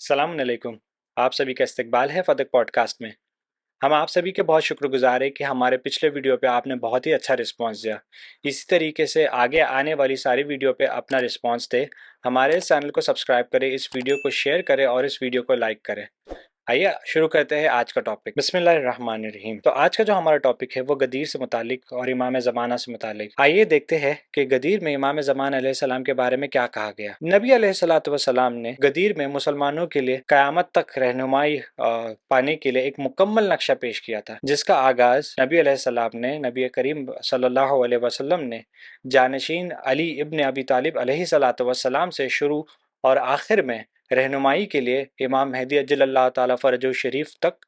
السلام علیکم۔ آپ سبھی کا استقبال ہے فتح پوڈ کاسٹ میں۔ ہم آپ سبھی کے بہت شکر گزار ہیں کہ ہمارے پچھلے ویڈیو پہ آپ نے بہت ہی اچھا رسپانس دیا۔ اسی طریقے سے آگے آنے والی ساری ویڈیو پہ اپنا رسپانس دے۔ ہمارے اس چینل کو سبسکرائب کریں، اس ویڈیو کو شیئر کریں اور اس ویڈیو کو لائک کریں۔ آئیے شروع کرتے ہیں آج کا ٹاپک۔ بسم اللہ الرحمن الرحیم۔ تو آج کا جو ہمارا ٹاپک ہے وہ غدیر سے متعلق اور امام زمانہ سے متعلق۔ آئیے دیکھتے ہیں کہ غدیر میں امام زمانہ علیہ السلام کے بارے میں کیا کہا گیا۔ نبی علیہ الصلوۃ والسلام نے غدیر میں مسلمانوں کے لیے قیامت تک رہنمائی پانے کے لیے ایک مکمل نقشہ پیش کیا تھا، جس کا آغاز نبی علیہ السلام نے نبی کریم صلی اللہ علیہ وسلم نے جانشین علی ابن ابی طالب علیہ الصلوۃ والسلام سے شروع اور آخر میں رہنمائی کے لیے امام مہدی عجل اللہ تعالیٰ فرجہ شریف تک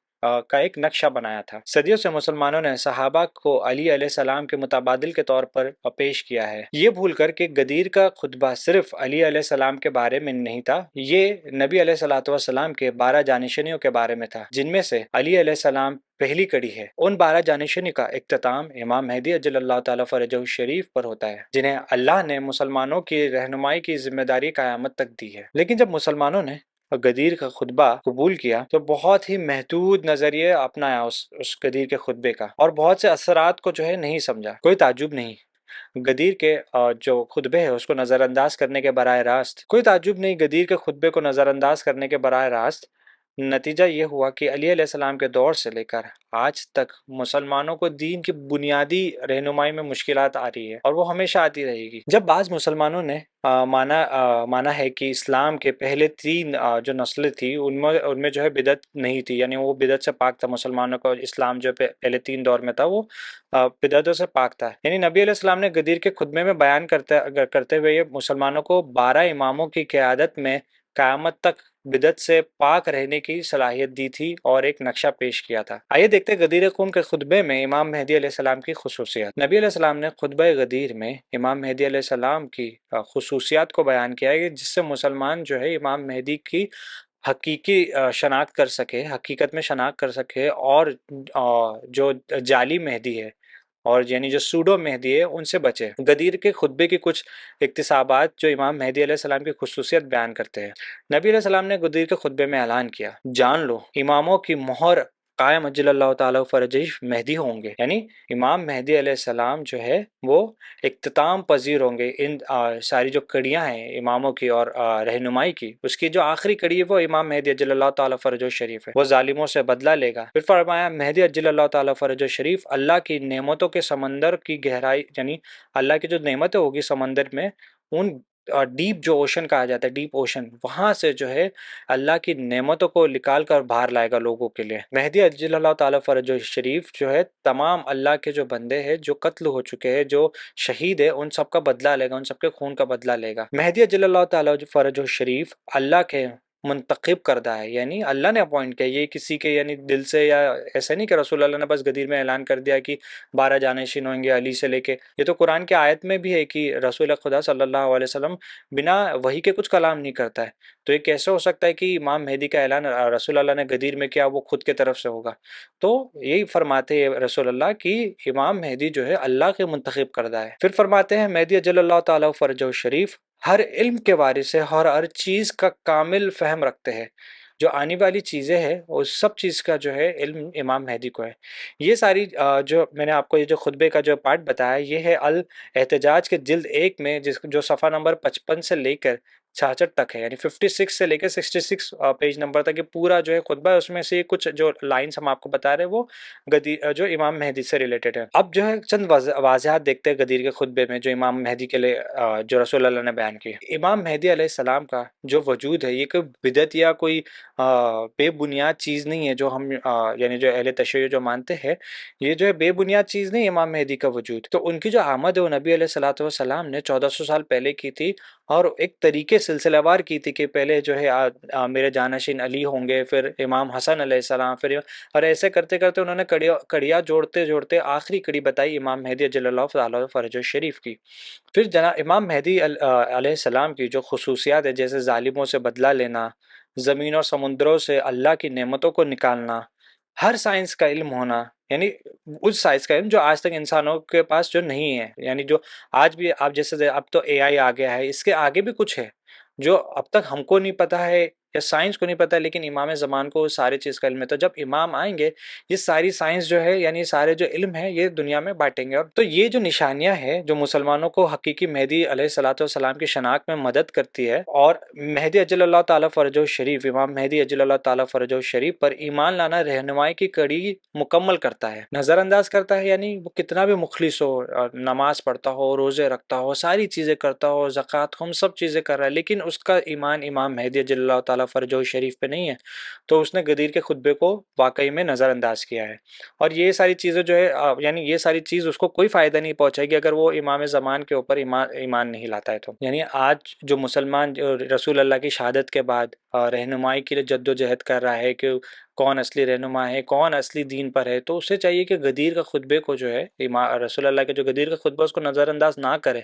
کا ایک نقشہ بنایا تھا۔ صدیوں سے مسلمانوں نے صحابہ کو علی علیہ السلام کے متبادل کے طور پر پیش کیا ہے، یہ بھول کر کہ غدیر کا خطبہ صرف علی علیہ السلام کے بارے میں نہیں تھا، یہ نبی علیہ الصلوۃ والسلام کے 12 جانشینوں کے بارے میں تھا، جن میں سے علی علیہ السلام پہلی کڑی ہے۔ ان 12 جانشینوں کا اختتام امام مہدی عجل اللہ تعالیٰ فرجہ شریف پر ہوتا ہے، جنہیں اللہ نے مسلمانوں کی رہنمائی کی ذمہ داری قیامت تک دی ہے۔ لیکن جب مسلمانوں نے غدیر کا خطبہ قبول کیا تو بہت ہی محدود نظریے اپنایا اس غدیر کے خطبے کا، اور بہت سے اثرات کو نہیں سمجھا۔ کوئی تعجب نہیں، غدیر کے جو خطبے ہے اس کو نظر انداز کرنے کے براہ راست غدیر کے خطبے کو نظر انداز کرنے کے براہ راست نتیجہ یہ ہوا کہ علی علیہ السلام کے دور سے لے کر آج تک مسلمانوں کو دین کی بنیادی رہنمائی میں مشکلات آ رہی ہے، اور وہ ہمیشہ آتی رہے گی۔ جب بعض مسلمانوں نے مانا ہے کہ اسلام کے پہلے 3 جو نسلیں تھی ان میں بدعت نہیں تھی، یعنی وہ بدعت سے پاک تھا، مسلمانوں کا اسلام جو پہلے 3 دور میں تھا وہ بدعتوں سے پاک تھا۔ یعنی نبی علیہ السلام نے غدیر کے خطبے میں بیان کرتے ہوئے مسلمانوں کو 12 اماموں کی قیادت میں قیامت تک بدعت سے پاک رہنے کی صلاحیت دی تھی اور ایک نقشہ پیش کیا تھا۔ آئیے دیکھتے ہیں غدیر قوم کے خطبے میں امام مہدی علیہ السلام کی خصوصیات۔ نبی علیہ السلام نے خطبہ غدیر میں امام مہدی علیہ السلام کی خصوصیات کو بیان کیا ہے، جس سے مسلمان امام مہدی کی حقیقی شناخت کر سکے، حقیقت میں شناخت کر سکے، اور جو جعلی مہدی ہے اور یعنی جو سوڈو مہدی ہے ان سے بچے۔ غدیر کے خطبے کی کچھ اقتصابات جو امام مہدی علیہ السلام کی خصوصیت بیان کرتے ہیں۔ نبی علیہ السلام نے غدیر کے خطبے میں اعلان کیا، جان لو اماموں کی مہر قائم عجل اللہ تعالیٰ فرجہ مہدی ہوں گے، یعنی امام مہدی علیہ السلام وہ اختتام پذیر ہوں گے۔ ان ساری جو کڑیاں ہیں اماموں کی اور رہنمائی کی، اس کی جو آخری کڑی ہے وہ امام مہدی عجل اللہ تعالیٰ فرجہ شریف ہے، وہ ظالموں سے بدلہ لے گا۔ پھر فرمایا مہدی عجل اللہ تعالیٰ فرجہ شریف اللہ کی نعمتوں کے سمندر کی گہرائی، یعنی اللہ کی جو نعمتیں ہوگی سمندر میں، ان ڈیپ جو اوشن کہا جاتا ہے، ڈیپ اوشن، وہاں سے اللہ کی نعمتوں کو نکال کر باہر لائے گا لوگوں کے لیے۔ مہدی عجل اللہ تعالیٰ فرجہ شریف تمام اللہ کے جو بندے ہیں جو قتل ہو چکے ہیں، جو شہید ہے، ان سب کا بدلہ لے گا، ان سب کے خون کا بدلہ لے گا۔ مہدی عجل اللہ تعالیٰ فرجہ شریف اللہ کے منتخب کردہ ہے، یعنی اللہ نے اپوائنٹ کیا، یہ کسی کے یعنی دل سے یا ایسا نہیں کہ رسول اللہ نے بس غدیر میں اعلان کر دیا کہ 12 جانشین ہوں گے علی سے لے کے۔ یہ تو قرآن کی آیت میں بھی ہے کہ رسول خدا صلی اللہ علیہ وسلم بنا وحی کے کچھ کلام نہیں کرتا ہے، تو یہ کیسے ہو سکتا ہے کہ امام مہدی کا اعلان رسول اللہ نے غدیر میں کیا وہ خود کے طرف سے ہوگا؟ تو یہی فرماتے ہیں رسول اللہ کہ امام مہدی اللہ کے منتخب کردہ ہے۔ پھر فرماتے ہیں مہدی عجل اللہ تعالیٰ فرجہ شریف ہر علم کے وارث ہے اور ہر چیز کا کامل فہم رکھتے ہیں، جو آنے والی چیزیں ہیں اس سب چیز کا علم امام مہدی کو ہے۔ یہ ساری جو میں نے آپ کو یہ جو خطبے کا جو پارٹ بتایا، یہ ہے الاحتجاج کے جلد 1 میں، جو صفحہ نمبر 55 سے لے کر 66 تک ہے، یعنی 56 سے لے کے 66 پیج نمبر تک یہ پورا خطبہ ہے۔ اس میں سے کچھ جو لائنز ہم آپ کو بتا رہے ہیں وہ جو امام مہدی سے ریلیٹڈ ہے۔ اب چند واضحات دیکھتے ہیں غدیر کے خطبے میں جو امام مہدی کے لیے جو رسول اللہ نے بیان کی۔ امام مہدی علیہ السلام کا جو وجود ہے یہ کوئی بدعت یا کوئی بے بنیاد چیز نہیں ہے، جو ہم یعنی جو اہل تشیع جو مانتے ہیں، یہ بے بنیاد چیز نہیں ہے امام مہدی کا وجود۔ تو ان کی جو آمد ہے وہ نبی علیہ الصلوۃ والسلام نے 1400 سال پہلے کی تھی، اور ایک طریقے سلسلہ وار کی تھی کہ پہلے میرے جانشین علی ہوں گے، پھر امام حسن علیہ السلام، پھر اور ایسے کرتے کرتے انہوں نے کڑیاں جوڑتے جوڑتے آخری کڑی بتائی امام مہدی عجل اللہ تعالیٰ فرجہ شریف کی۔ پھر جناب امام مہدی علیہ السلام کی جو خصوصیات ہے، جیسے ظالموں سے بدلہ لینا، زمین اور سمندروں سے اللہ کی نعمتوں کو نکالنا، ہر سائنس کا علم ہونا، یعنی اس سائنس کا علم جو آج تک انسانوں کے پاس جو نہیں ہے، یعنی جو آج بھی آپ جیسے اب تو اے آئی آ گیا ہے، اس کے آگے بھی کچھ ہے جو اب تک ہم کو نہیں پتا ہے، یا سائنس کو نہیں پتہ لیکن امام زمان کو ساری چیز کا علم ہے. تو جب امام آئیں گے یہ ساری سائنس جو ہے یعنی سارے جو علم ہے یہ دنیا میں بانٹیں گے. اور تو یہ جو نشانیاں ہیں جو مسلمانوں کو حقیقی مہدی علیہ الصلوۃ والسلام کی شناخت میں مدد کرتی ہے، اور مہدی اجل اللہ تعالیٰ فرجہ شریف، امام مہدی اجل اللہ تعالیٰ فرجہ شریف پر ایمان لانا رہنمائی کی کڑی مکمل کرتا ہے، نظر انداز کرتا ہے. یعنی وہ کتنا بھی مخلص ہو، نماز پڑھتا ہو، روزے رکھتا ہو، ساری چیزیں کرتا ہو، زکوٰۃ ہم سب چیزیں کر رہا ہے، لیکن اس کا ایمان امام مہدی اجل اللہ تعالیٰ فرجہ شریف پہ نہیں ہے، تو اس نے غدیر کے خطبے کو واقعی میں نظر انداز کیا ہے. اور یہ ساری چیزیں جو ہے یعنی یہ ساری چیز اس کو کوئی فائدہ نہیں پہنچائے گی اگر وہ امام زمان کے اوپر ایمان نہیں لاتا ہے. تو یعنی آج جو مسلمان رسول اللہ کی شہادت کے بعد رہنمائی کے لیے جد و جہد کر رہا ہے کہ کون اصلی رہنما ہے، کون اصلی دین پر ہے، تو اسے چاہیے کہ غدیر کا خطبے کو جو ہے رسول اللہ کے جو غدیر کا خطبہ اس کو نظر انداز نہ کرے.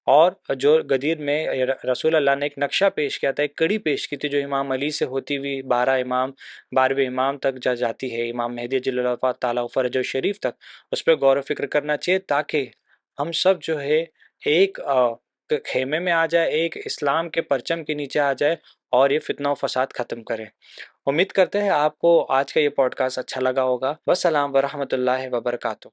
اور جو غدیر میں رسول اللہ نے ایک نقشہ پیش کیا تھا، ایک کڑی پیش کی تھی جو امام علی سے ہوتی ہوئی 12ویں امام تک جاتی ہے، امام مہدی اجل اللہ تعالیٰ فرجہ شریف تک، اس پہ غور و فکر کرنا چاہیے تاکہ ہم سب جو ہے ایک خیمے میں آ جائے، ایک اسلام کے پرچم کے نیچے آ جائے اور یہ فتنہ و فساد ختم کرے. امید کرتے ہیں آپ کو آج کا یہ پوڈ کاسٹ اچھا لگا ہوگا. والسلام ورحمۃ اللہ وبرکاتہ.